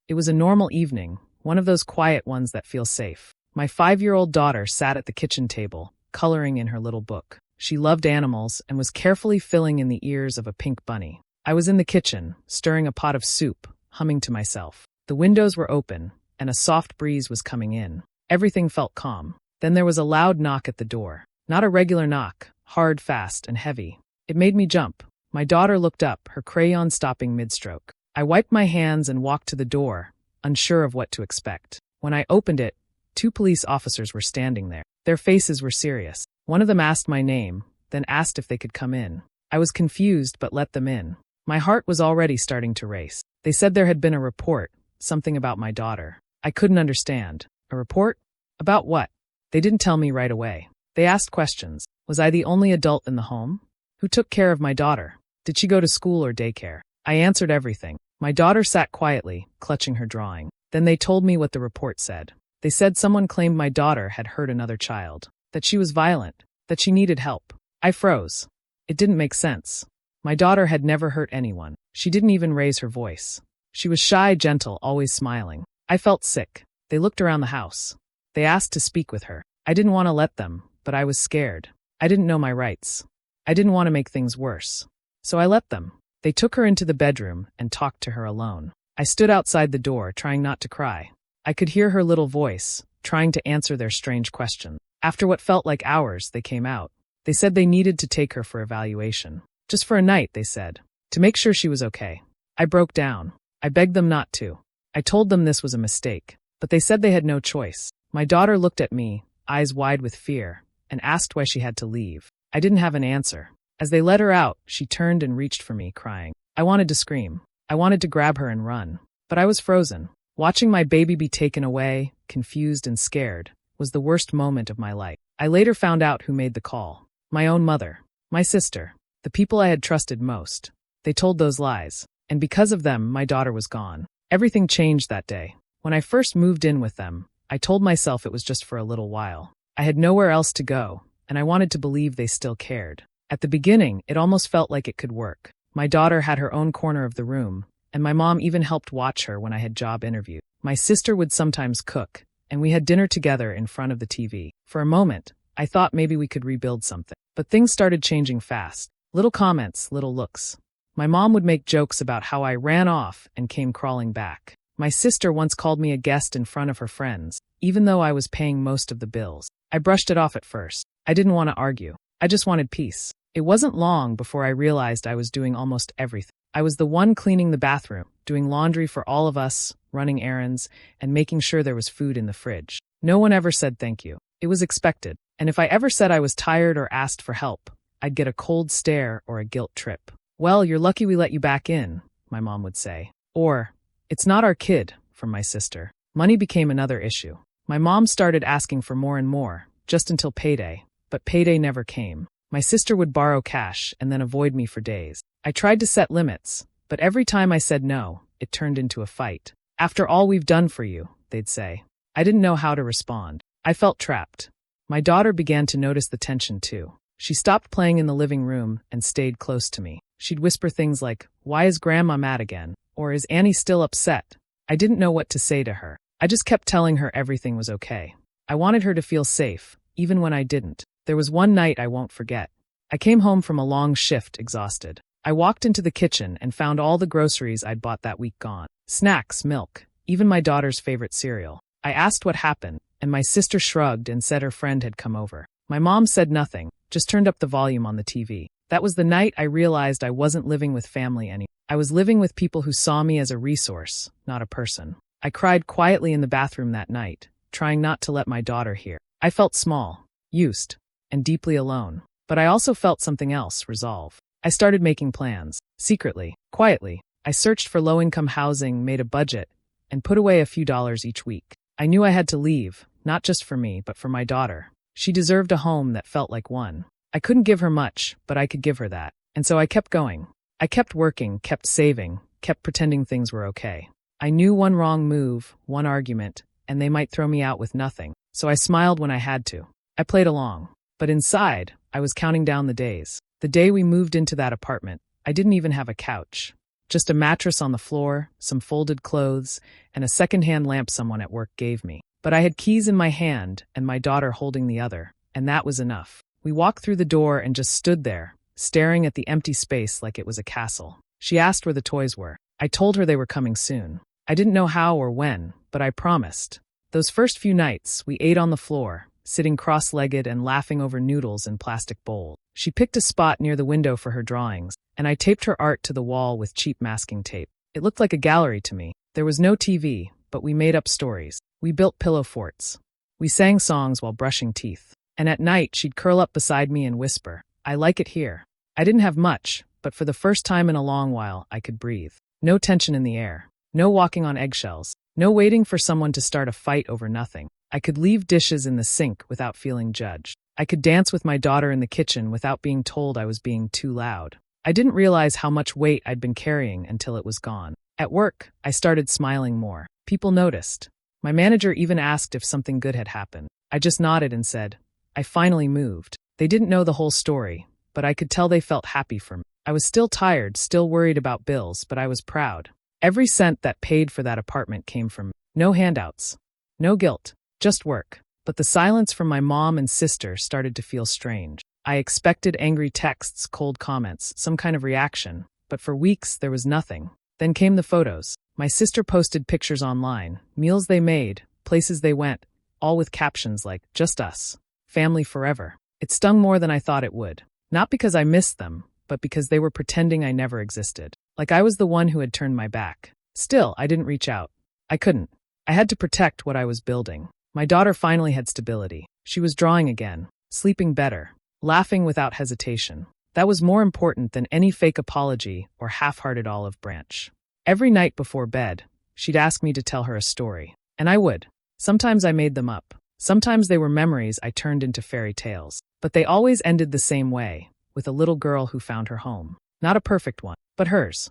It was a normal evening, one of those quiet ones that feel safe. My 5-year-old daughter sat at the kitchen table, coloring in her little book. She loved animals and was carefully filling in the ears of a pink bunny. I was in the kitchen, stirring a pot of soup, humming to myself. The windows were open, and a soft breeze was coming in. Everything felt calm. Then there was a loud knock at the door. Not a regular knock, hard, fast, and heavy. It made me jump. My daughter looked up, her crayon stopping mid-stroke. I wiped my hands and walked to the door, unsure of what to expect. When I opened it, 2 police officers were standing there. Their faces were serious. One of them asked my name, then asked if they could come in. I was confused but let them in. My heart was already starting to race. They said there had been a report, something about my daughter. I couldn't understand. A report? About what? They didn't tell me right away. They asked questions. Was I the only adult in the home? Who took care of my daughter? Did she go to school or daycare? I answered everything. My daughter sat quietly, clutching her drawing. Then they told me what the report said. They said someone claimed my daughter had hurt another child, that she was violent, that she needed help. I froze. It didn't make sense. My daughter had never hurt anyone. She didn't even raise her voice. She was shy, gentle, always smiling. I felt sick. They looked around the house. They asked to speak with her. I didn't want to let them, but I was scared. I didn't know my rights. I didn't want to make things worse. So I let them. They took her into the bedroom and talked to her alone. I stood outside the door, trying not to cry. I could hear her little voice, trying to answer their strange questions. After what felt like hours, they came out. They said they needed to take her for evaluation. Just for a night, they said, to make sure she was okay. I broke down. I begged them not to. I told them this was a mistake, but they said they had no choice. My daughter looked at me, eyes wide with fear, and asked why she had to leave. I didn't have an answer. As they let her out, she turned and reached for me, crying. I wanted to scream. I wanted to grab her and run. But I was frozen. Watching my baby be taken away, confused and scared, was the worst moment of my life. I later found out who made the call. My own mother. My sister. The people I had trusted most. They told those lies. And because of them, my daughter was gone. Everything changed that day. When I first moved in with them, I told myself it was just for a little while. I had nowhere else to go, and I wanted to believe they still cared. At the beginning, it almost felt like it could work. My daughter had her own corner of the room, and my mom even helped watch her when I had job interviews. My sister would sometimes cook, and we had dinner together in front of the TV. For a moment, I thought maybe we could rebuild something. But things started changing fast. Little comments, little looks. My mom would make jokes about how I ran off and came crawling back. My sister once called me a guest in front of her friends, even though I was paying most of the bills. I brushed it off at first. I didn't want to argue. I just wanted peace. It wasn't long before I realized I was doing almost everything. I was the one cleaning the bathroom, doing laundry for all of us, running errands, and making sure there was food in the fridge. No one ever said thank you. It was expected. And if I ever said I was tired or asked for help, I'd get a cold stare or a guilt trip. Well, you're lucky we let you back in, my mom would say. Or, it's not our kid, from my sister. Money became another issue. My mom started asking for more and more, just until payday. But payday never came. My sister would borrow cash and then avoid me for days. I tried to set limits, but every time I said no, it turned into a fight. After all we've done for you, they'd say. I didn't know how to respond. I felt trapped. My daughter began to notice the tension too. She stopped playing in the living room and stayed close to me. She'd whisper things like, "Why is Grandma mad again?" Or, "Is Annie still upset?" I didn't know what to say to her. I just kept telling her everything was okay. I wanted her to feel safe, even when I didn't. There was one night I won't forget. I came home from a long shift, exhausted. I walked into the kitchen and found all the groceries I'd bought that week gone. Snacks, milk, even my daughter's favorite cereal. I asked what happened, and my sister shrugged and said her friend had come over. My mom said nothing, just turned up the volume on the TV. That was the night I realized I wasn't living with family anymore. I was living with people who saw me as a resource, not a person. I cried quietly in the bathroom that night, trying not to let my daughter hear. I felt small, used, and deeply alone. But I also felt something else, resolve. I started making plans. Secretly, quietly, I searched for low-income housing, made a budget, and put away a few dollars each week. I knew I had to leave, not just for me, but for my daughter. She deserved a home that felt like one. I couldn't give her much, but I could give her that. And so I kept going. I kept working, kept saving, kept pretending things were okay. I knew one wrong move, one argument, and they might throw me out with nothing. So I smiled when I had to. I played along. But inside, I was counting down the days. The day we moved into that apartment, I didn't even have a couch. Just a mattress on the floor, some folded clothes, and a secondhand lamp someone at work gave me. But I had keys in my hand and my daughter holding the other, and that was enough. We walked through the door and just stood there, staring at the empty space like it was a castle. She asked where the toys were. I told her they were coming soon. I didn't know how or when, but I promised. Those first few nights, we ate on the floor, sitting cross-legged and laughing over noodles in plastic bowls. She picked a spot near the window for her drawings, and I taped her art to the wall with cheap masking tape. It looked like a gallery to me. There was no TV, but we made up stories. We built pillow forts. We sang songs while brushing teeth. And at night, she'd curl up beside me and whisper, "I like it here." I didn't have much, but for the first time in a long while, I could breathe. No tension in the air. No walking on eggshells. No waiting for someone to start a fight over nothing. I could leave dishes in the sink without feeling judged. I could dance with my daughter in the kitchen without being told I was being too loud. I didn't realize how much weight I'd been carrying until it was gone. At work, I started smiling more. People noticed. My manager even asked if something good had happened. I just nodded and said, "I finally moved." They didn't know the whole story, but I could tell they felt happy for me. I was still tired, still worried about bills, but I was proud. Every cent that paid for that apartment came from me. No handouts. No guilt. Just work. But the silence from my mom and sister started to feel strange. I expected angry texts, cold comments, some kind of reaction, but for weeks there was nothing. Then came the photos. My sister posted pictures online, meals they made, places they went, all with captions like, "Just us. Family forever." It stung more than I thought it would. Not because I missed them, but because they were pretending I never existed. Like I was the one who had turned my back. Still, I didn't reach out. I couldn't. I had to protect what I was building. My daughter finally had stability. She was drawing again, sleeping better, laughing without hesitation. That was more important than any fake apology or half-hearted olive branch. Every night before bed, she'd ask me to tell her a story. And I would. Sometimes I made them up. Sometimes they were memories I turned into fairy tales. But they always ended the same way, with a little girl who found her home. Not a perfect one, but hers.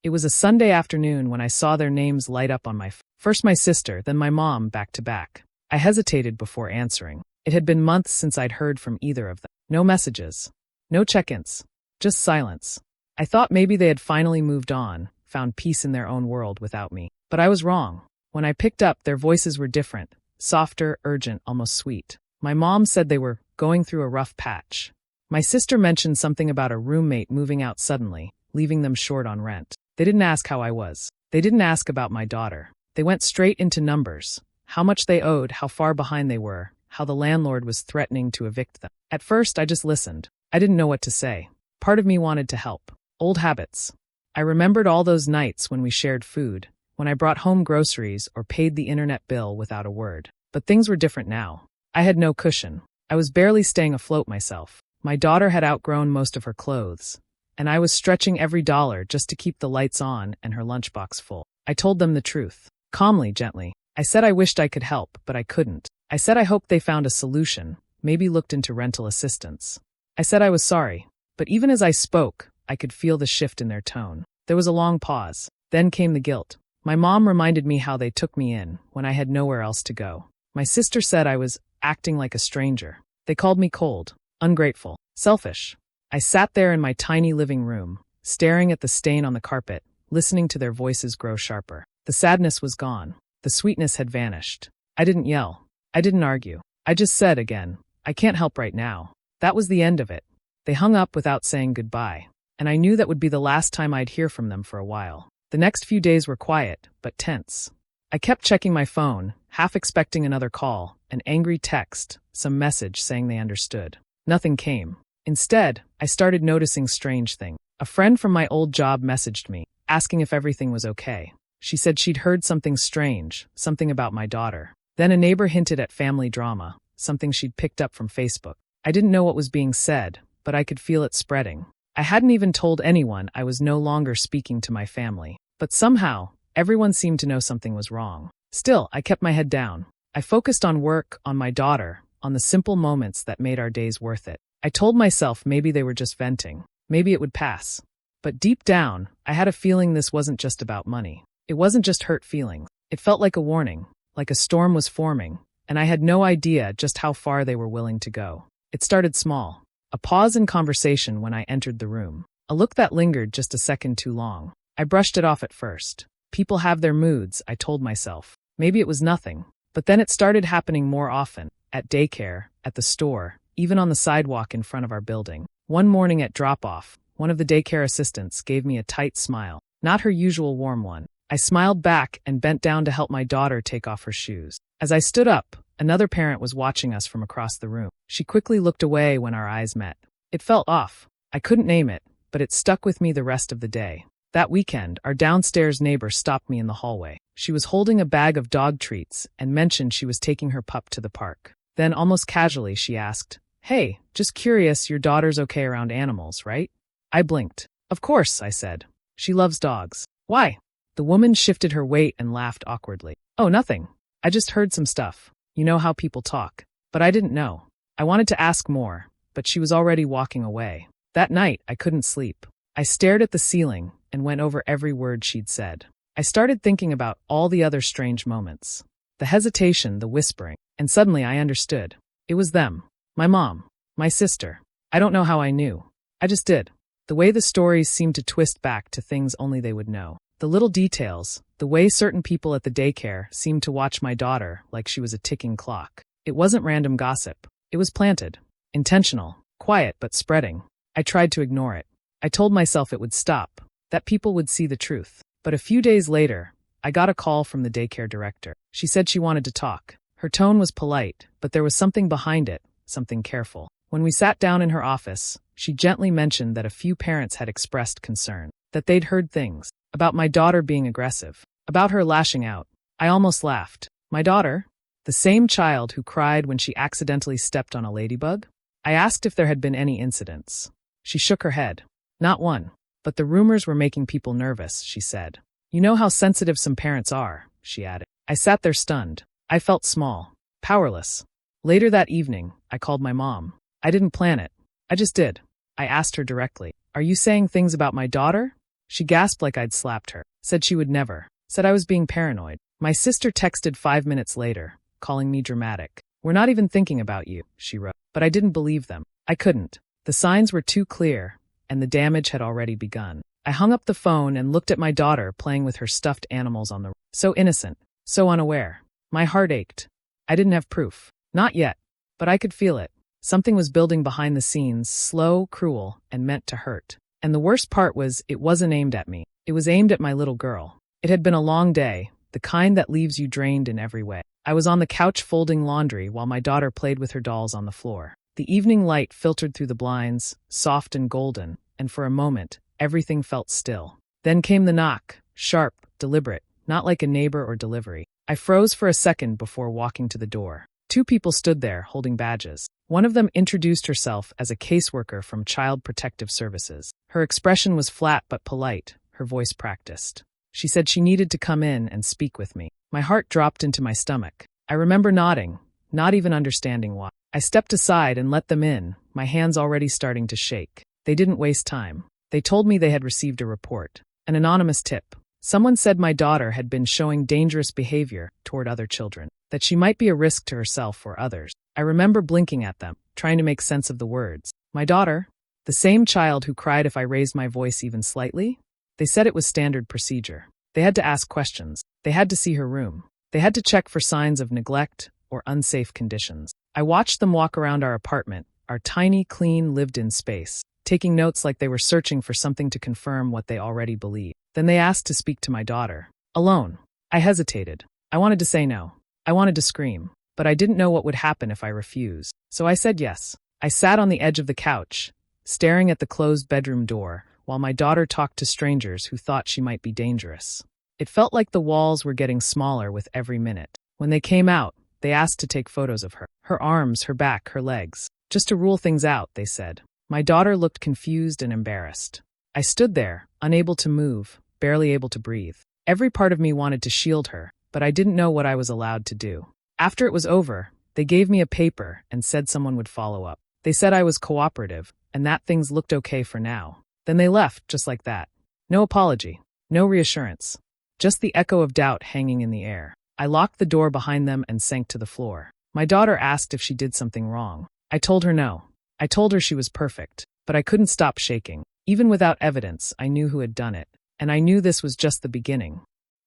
It was a Sunday afternoon when I saw their names light up on my phone. First my sister, then my mom, back to back. I hesitated before answering. It had been months since I'd heard from either of them. No messages. No check-ins. Just silence. I thought maybe they had finally moved on, found peace in their own world without me. But I was wrong. When I picked up, their voices were different. Softer, urgent, almost sweet. My mom said they were going through a rough patch. My sister mentioned something about a roommate moving out suddenly, leaving them short on rent. They didn't ask how I was. They didn't ask about my daughter. They went straight into numbers. How much they owed, how far behind they were, how the landlord was threatening to evict them. At first, I just listened. I didn't know what to say. Part of me wanted to help. Old habits. I remembered all those nights when we shared food, when I brought home groceries or paid the internet bill without a word. But things were different now. I had no cushion. I was barely staying afloat myself. My daughter had outgrown most of her clothes, and I was stretching every dollar just to keep the lights on and her lunchbox full. I told them the truth. Calmly, gently. I said I wished I could help, but I couldn't. I said I hoped they found a solution, maybe looked into rental assistance. I said I was sorry, but even as I spoke, I could feel the shift in their tone. There was a long pause. Then came the guilt. My mom reminded me how they took me in when I had nowhere else to go. My sister said I was acting like a stranger. They called me cold, ungrateful, selfish. I sat there in my tiny living room, staring at the stain on the carpet, listening to their voices grow sharper. The sadness was gone. The sweetness had vanished. I didn't yell. I didn't argue. I just said again, "I can't help right now." That was the end of it. They hung up without saying goodbye, and I knew that would be the last time I'd hear from them for a while. The next few days were quiet, but tense. I kept checking my phone, half expecting another call, an angry text, some message saying they understood. Nothing came. Instead, I started noticing strange things. A friend from my old job messaged me, asking if everything was okay. She said she'd heard something strange, something about my daughter. Then a neighbor hinted at family drama, something she'd picked up from Facebook. I didn't know what was being said, but I could feel it spreading. I hadn't even told anyone I was no longer speaking to my family. But somehow, everyone seemed to know something was wrong. Still, I kept my head down. I focused on work, on my daughter, on the simple moments that made our days worth it. I told myself maybe they were just venting. Maybe it would pass. But deep down, I had a feeling this wasn't just about money. It wasn't just hurt feelings. It felt like a warning, like a storm was forming, and I had no idea just how far they were willing to go. It started small. A pause in conversation when I entered the room. A look that lingered just a second too long. I brushed it off at first. People have their moods, I told myself. Maybe it was nothing. But then it started happening more often. At daycare, at the store, even on the sidewalk in front of our building. One morning at drop-off, one of the daycare assistants gave me a tight smile. Not her usual warm one. I smiled back and bent down to help my daughter take off her shoes. As I stood up, another parent was watching us from across the room. She quickly looked away when our eyes met. It felt off. I couldn't name it, but it stuck with me the rest of the day. That weekend, our downstairs neighbor stopped me in the hallway. She was holding a bag of dog treats and mentioned she was taking her pup to the park. Then, almost casually, she asked, "Hey, just curious, your daughter's okay around animals, right?" I blinked. "Of course," I said. "She loves dogs." "Why?" The woman shifted her weight and laughed awkwardly. "Oh, nothing. I just heard some stuff. You know how people talk." But I didn't know. I wanted to ask more, but she was already walking away. That night, I couldn't sleep. I stared at the ceiling and went over every word she'd said. I started thinking about all the other strange moments. The hesitation, the whispering, and suddenly I understood. It was them. My mom. My sister. I don't know how I knew. I just did. The way the stories seemed to twist back to things only they would know. The little details, the way certain people at the daycare seemed to watch my daughter like she was a ticking clock. It wasn't random gossip. It was planted. Intentional. Quiet but spreading. I tried to ignore it. I told myself it would stop. That people would see the truth. But a few days later, I got a call from the daycare director. She said she wanted to talk. Her tone was polite, but there was something behind it, something careful. When we sat down in her office, she gently mentioned that a few parents had expressed concern, that they'd heard things about my daughter being aggressive, about her lashing out. I almost laughed. My daughter? The same child who cried when she accidentally stepped on a ladybug? I asked if there had been any incidents. She shook her head. Not one. But the rumors were making people nervous, she said. You know how sensitive some parents are, she added. I sat there stunned. I felt small, powerless. Later that evening, I called my mom. I didn't plan it. I just did. I asked her directly, "Are you saying things about my daughter?" She gasped like I'd slapped her. Said she would never. Said I was being paranoid. My sister texted 5 minutes later, calling me dramatic. "We're not even thinking about you," she wrote. But I didn't believe them. I couldn't. The signs were too clear, and the damage had already begun. I hung up the phone and looked at my daughter playing with her stuffed animals on the road. So innocent, so unaware. My heart ached. I didn't have proof. Not yet. But I could feel it. Something was building behind the scenes, slow, cruel, and meant to hurt. And the worst part was, it wasn't aimed at me. It was aimed at my little girl. It had been a long day, the kind that leaves you drained in every way. I was on the couch folding laundry while my daughter played with her dolls on the floor. The evening light filtered through the blinds, soft and golden, and for a moment, everything felt still. Then came the knock, sharp, deliberate, not like a neighbor or delivery. I froze for a second before walking to the door. 2 people stood there, holding badges. One of them introduced herself as a caseworker from Child Protective Services. Her expression was flat but polite, her voice practiced. She said she needed to come in and speak with me. My heart dropped into my stomach. I remember nodding, not even understanding why. I stepped aside and let them in, my hands already starting to shake. They didn't waste time. They told me they had received a report. An anonymous tip. Someone said my daughter had been showing dangerous behavior toward other children, that she might be a risk to herself or others. I remember blinking at them, trying to make sense of the words. My daughter? The same child who cried if I raised my voice even slightly? They said it was standard procedure. They had to ask questions. They had to see her room. They had to check for signs of neglect or unsafe conditions. I watched them walk around our apartment, our tiny, clean, lived-in space, taking notes like they were searching for something to confirm what they already believed. Then they asked to speak to my daughter. Alone. I hesitated. I wanted to say no. I wanted to scream. But I didn't know what would happen if I refused. So I said yes. I sat on the edge of the couch, staring at the closed bedroom door, while my daughter talked to strangers who thought she might be dangerous. It felt like the walls were getting smaller with every minute. When they came out, they asked to take photos of her. Her arms, her back, her legs. Just to rule things out, they said. My daughter looked confused and embarrassed. I stood there, unable to move, barely able to breathe. Every part of me wanted to shield her, but I didn't know what I was allowed to do. After it was over, they gave me a paper and said someone would follow up. They said I was cooperative, and that things looked okay for now. Then they left, just like that. No apology. No reassurance. Just the echo of doubt hanging in the air. I locked the door behind them and sank to the floor. My daughter asked if she did something wrong. I told her no. I told her she was perfect, but I couldn't stop shaking. Even without evidence, I knew who had done it. And I knew this was just the beginning.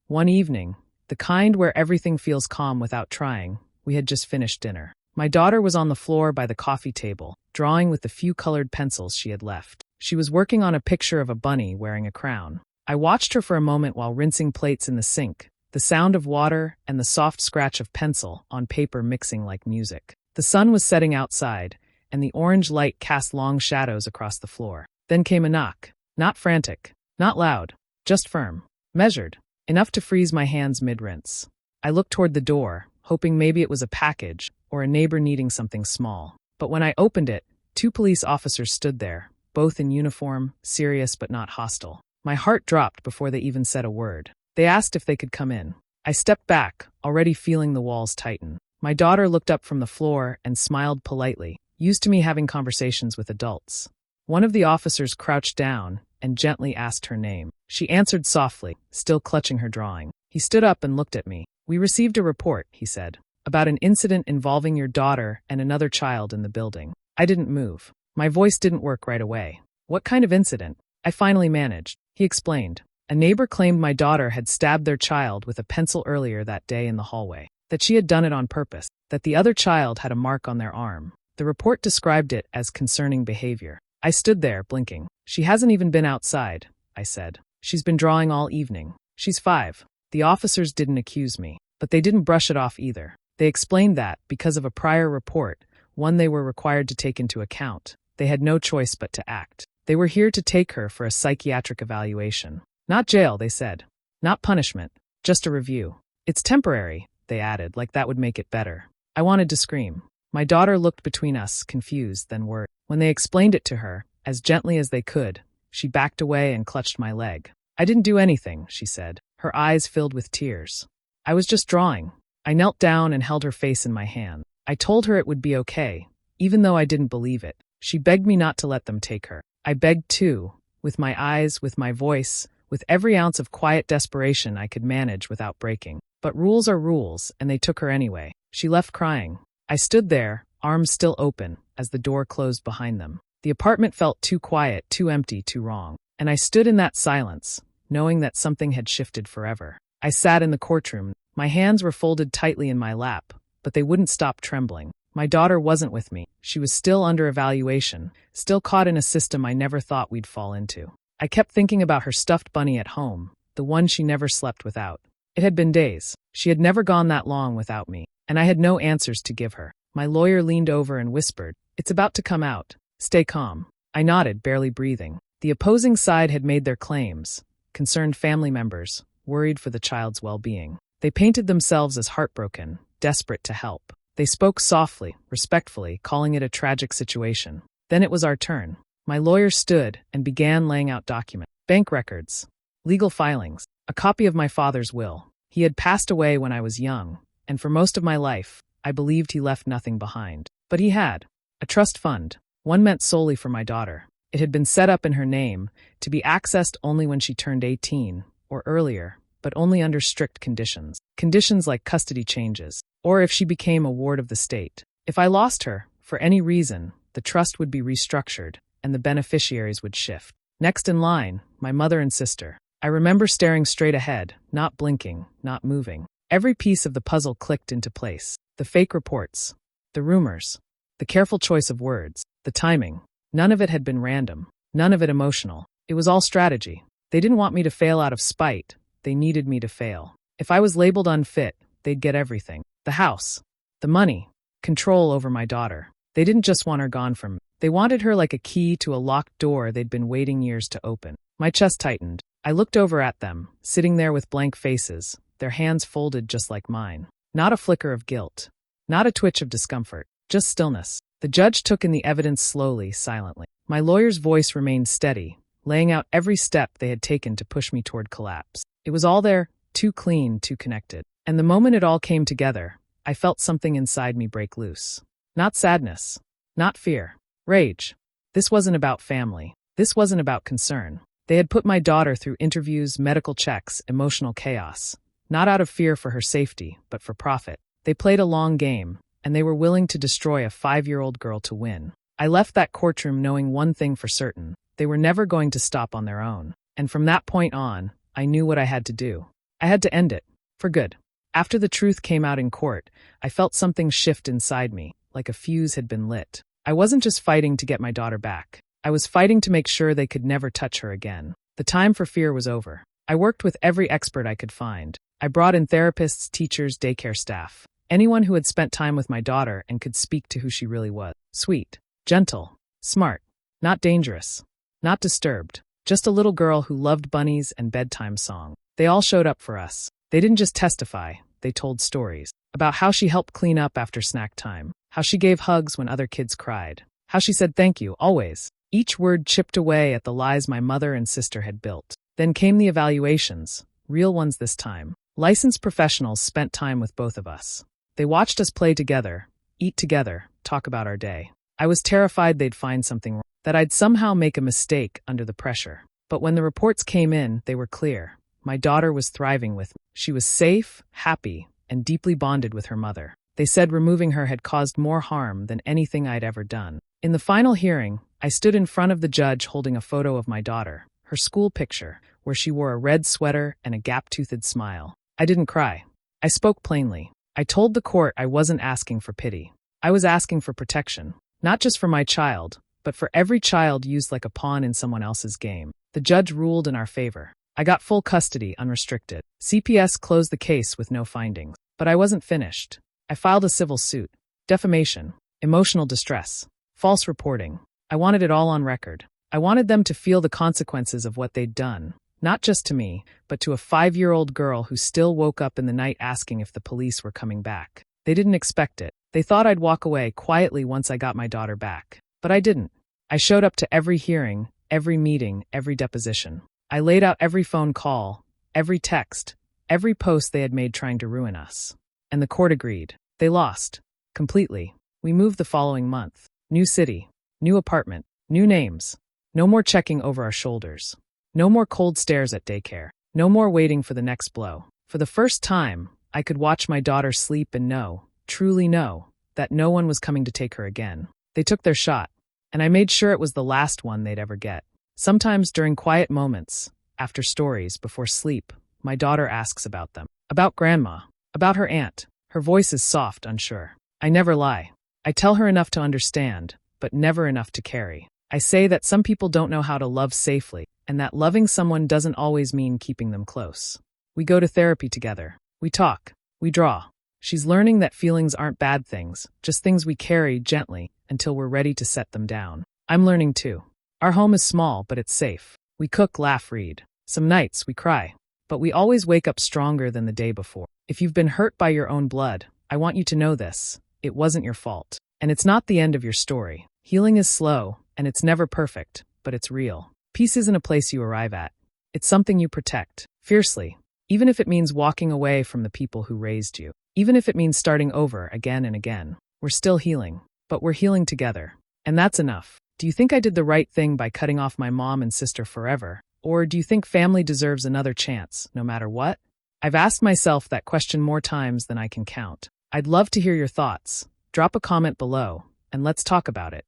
One evening, the kind where everything feels calm without trying, we had just finished dinner. My daughter was on the floor by the coffee table, drawing with the few colored pencils she had left. She was working on a picture of a bunny wearing a crown. I watched her for a moment while rinsing plates in the sink, the sound of water and the soft scratch of pencil on paper mixing like music. The sun was setting outside, and the orange light cast long shadows across the floor. Then came a knock. Not frantic, not loud, just firm, measured, enough to freeze my hands mid-rinse. I looked toward the door, hoping maybe it was a package or a neighbor needing something small. But when I opened it, 2 police officers stood there, both in uniform, serious but not hostile. My heart dropped before they even said a word. They asked if they could come in. I stepped back, already feeling the walls tighten. My daughter looked up from the floor and smiled politely, used to me having conversations with adults. One of the officers crouched down and gently asked her name. She answered softly, still clutching her drawing. He stood up and looked at me. "We received a report," he said, "about an incident involving your daughter and another child in the building." I didn't move. My voice didn't work right away. "What kind of incident?" I finally managed. He explained. "A neighbor claimed my daughter had stabbed their child with a pencil earlier that day in the hallway, that she had done it on purpose, that the other child had a mark on their arm." The report described it as concerning behavior. I stood there, blinking. "She hasn't even been outside," I said. "She's been drawing all evening. She's 5. The officers didn't accuse me, but they didn't brush it off either. They explained that, because of a prior report, one they were required to take into account, they had no choice but to act. They were here to take her for a psychiatric evaluation. Not jail, they said. Not punishment. Just a review. It's temporary, they added, like that would make it better. I wanted to scream. My daughter looked between us, confused, then worried. When they explained it to her, as gently as they could, she backed away and clutched my leg. "I didn't do anything," she said, her eyes filled with tears. "I was just drawing." I knelt down and held her face in my hand. I told her it would be okay, even though I didn't believe it. She begged me not to let them take her. I begged too, with my eyes, with my voice, with every ounce of quiet desperation I could manage without breaking. But rules are rules, and they took her anyway. She left crying. I stood there, arms still open, as the door closed behind them. The apartment felt too quiet, too empty, too wrong. And I stood in that silence, knowing that something had shifted forever. I sat in the courtroom. My hands were folded tightly in my lap, but they wouldn't stop trembling. My daughter wasn't with me. She was still under evaluation, still caught in a system I never thought we'd fall into. I kept thinking about her stuffed bunny at home, the one she never slept without. It had been days. She had never gone that long without me, and I had no answers to give her. My lawyer leaned over and whispered, "It's about to come out. Stay calm." I nodded, barely breathing. The opposing side had made their claims, concerned family members, worried for the child's well-being. They painted themselves as heartbroken, desperate to help. They spoke softly, respectfully, calling it a tragic situation. Then it was our turn. My lawyer stood and began laying out documents, bank records, legal filings, a copy of my father's will. He had passed away when I was young, and for most of my life, I believed he left nothing behind. But he had. A trust fund, one meant solely for my daughter. It had been set up in her name, to be accessed only when she turned 18, or earlier, but only under strict conditions. Conditions like custody changes, or if she became a ward of the state. If I lost her, for any reason, the trust would be restructured, and the beneficiaries would shift. Next in line, my mother and sister. I remember staring straight ahead, not blinking, not moving. Every piece of the puzzle clicked into place. The fake reports, the rumors, the careful choice of words, the timing. None of it had been random, none of it emotional. It was all strategy. They didn't want me to fail out of spite. They needed me to fail. If I was labeled unfit, they'd get everything. The house, the money, control over my daughter. They didn't just want her gone from me. They wanted her like a key to a locked door they'd been waiting years to open. My chest tightened. I looked over at them, sitting there with blank faces, their hands folded just like mine. Not a flicker of guilt. Not a twitch of discomfort. Just stillness. The judge took in the evidence slowly, silently. My lawyer's voice remained steady, laying out every step they had taken to push me toward collapse. It was all there, too clean, too connected. And the moment it all came together, I felt something inside me break loose. Not sadness. Not fear. Rage. This wasn't about family. This wasn't about concern. They had put my daughter through interviews, medical checks, emotional chaos. Not out of fear for her safety, but for profit. They played a long game, and they were willing to destroy a 5-year-old girl to win. I left that courtroom knowing one thing for certain. They were never going to stop on their own. And from that point on, I knew what I had to do. I had to end it. For good. After the truth came out in court, I felt something shift inside me, like a fuse had been lit. I wasn't just fighting to get my daughter back. I was fighting to make sure they could never touch her again. The time for fear was over. I worked with every expert I could find. I brought in therapists, teachers, daycare staff. Anyone who had spent time with my daughter and could speak to who she really was. Sweet, gentle, smart, not dangerous, not disturbed. Just a little girl who loved bunnies and bedtime songs. They all showed up for us. They didn't just testify, they told stories about how she helped clean up after snack time, how she gave hugs when other kids cried, how she said thank you, always. Each word chipped away at the lies my mother and sister had built. Then came the evaluations, real ones this time. Licensed professionals spent time with both of us. They watched us play together, eat together, talk about our day. I was terrified they'd find something wrong, that I'd somehow make a mistake under the pressure. But when the reports came in, they were clear. My daughter was thriving with me. She was safe, happy, and deeply bonded with her mother. They said removing her had caused more harm than anything I'd ever done. In the final hearing, I stood in front of the judge holding a photo of my daughter, her school picture, where she wore a red sweater and a gap-toothed smile. I didn't cry. I spoke plainly. I told the court I wasn't asking for pity. I was asking for protection, not just for my child, but for every child used like a pawn in someone else's game. The judge ruled in our favor. I got full custody, unrestricted. CPS closed the case with no findings. But I wasn't finished. I filed a civil suit. Defamation, emotional distress, false reporting. I wanted it all on record. I wanted them to feel the consequences of what they'd done. Not just to me, but to a 5-year-old girl who still woke up in the night asking if the police were coming back. They didn't expect it. They thought I'd walk away quietly once I got my daughter back. But I didn't. I showed up to every hearing, every meeting, every deposition. I laid out every phone call, every text, every post they had made trying to ruin us. And the court agreed. They lost. Completely. We moved the following month. New city. New apartment. New names. No more checking over our shoulders. No more cold stares at daycare. No more waiting for the next blow. For the first time, I could watch my daughter sleep and know, truly know, that no one was coming to take her again. They took their shot, and I made sure it was the last one they'd ever get. Sometimes during quiet moments, after stories, before sleep, my daughter asks about them. About grandma. About her aunt. Her voice is soft, unsure. I never lie. I tell her enough to understand, but never enough to carry. I say that some people don't know how to love safely, and that loving someone doesn't always mean keeping them close. We go to therapy together. We talk. We draw. She's learning that feelings aren't bad things, just things we carry gently until we're ready to set them down. I'm learning too. Our home is small, but it's safe. We cook, laugh, read. Some nights we cry, but we always wake up stronger than the day before. If you've been hurt by your own blood, I want you to know this. It wasn't your fault. And it's not the end of your story. Healing is slow, and it's never perfect, but it's real. Peace isn't a place you arrive at. It's something you protect, fiercely, even if it means walking away from the people who raised you. Even if it means starting over again and again. We're still healing, but we're healing together. And that's enough. Do you think I did the right thing by cutting off my mom and sister forever? Or do you think family deserves another chance, no matter what? I've asked myself that question more times than I can count. I'd love to hear your thoughts. Drop a comment below, and let's talk about it.